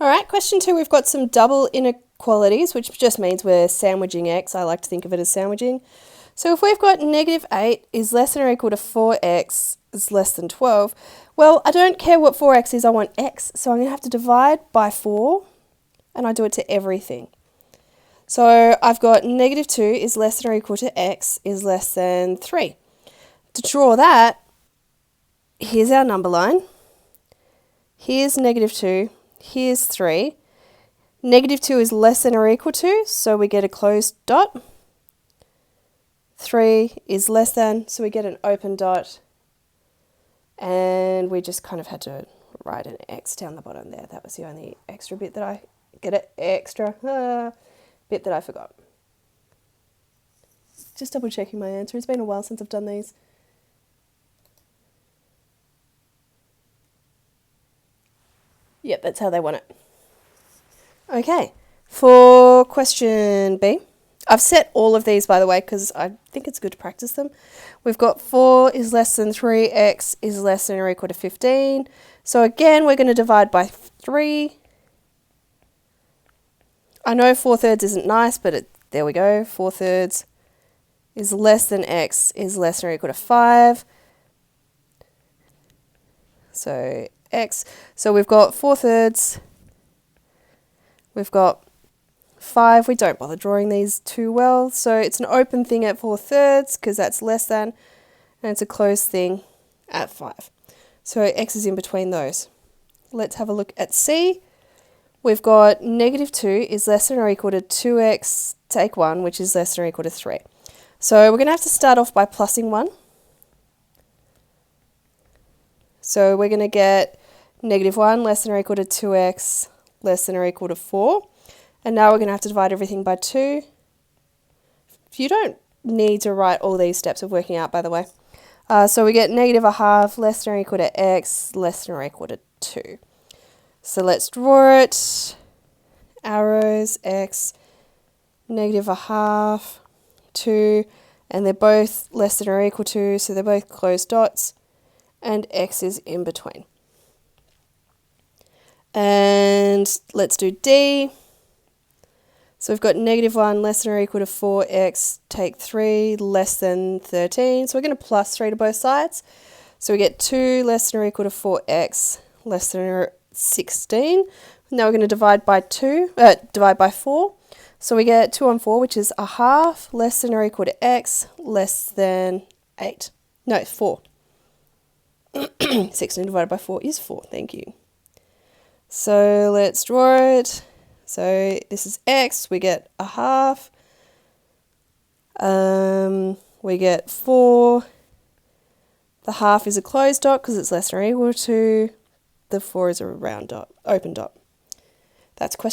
All right, question 2, we've got some double inequalities, which just means we're sandwiching x. I like to think of it as sandwiching. So if we've got negative 8 is less than or equal to 4x is less than 12, well, I don't care what 4x is, I want x. So I'm going to have to divide by 4, and I do it to everything. So I've got negative 2 is less than or equal to x is less than 3. To draw that, here's our number line. Here's negative 2. Here's 3. Negative 2 is less than or equal to, so we get a closed dot. 3 is less than, so we get an open dot. And we just kind of had to write an X down the bottom there. That was the only extra bit that I bit that I forgot. Just double checking my answer. It's been a while since I've done these. Yep, that's how they want it. Okay, for question B, I've set all of these, by the way, because I think it's good to practice them. We've got 4 is less than 3, x is less than or equal to 15. So again, we're going to divide by 3. I know 4/3 isn't nice, but there we go. 4/3 is less than x is less than or equal to 5. So x. So we've got 4/3. We've got 5. We don't bother drawing these too well. So it's an open thing at 4/3 because that's less than, and it's a closed thing at 5. So x is in between those. Let's have a look at C. We've got negative 2 is less than or equal to 2x take 1, which is less than or equal to 3. So we're going to have to start off by plussing 1. So we're going to get negative 1 less than or equal to 2x less than or equal to 4. And now we're going to have to divide everything by 2. You don't need to write all these steps of working out, by the way. So we get negative 1/2 less than or equal to x less than or equal to 2. So let's draw it. Arrows, x, negative 1/2, 2, and they're both less than or equal to, so they're both closed dots, and x is in between. And let's do D. So we've got negative 1 less than or equal to 4x take 3 less than 13. So we're going to plus 3 to both sides. So we get 2 less than or equal to 4x less than or 16. Now we're going to divide by 4. So we get 2 on 4, which is 1/2 less than or equal to x less than 8. No, 4. 16 divided by 4 is 4. Thank you. So let's draw it. So this is x, we get 1/2. We get 4. The 1/2 is a closed dot because it's less than or equal to. The 4 is a round dot, open dot. That's question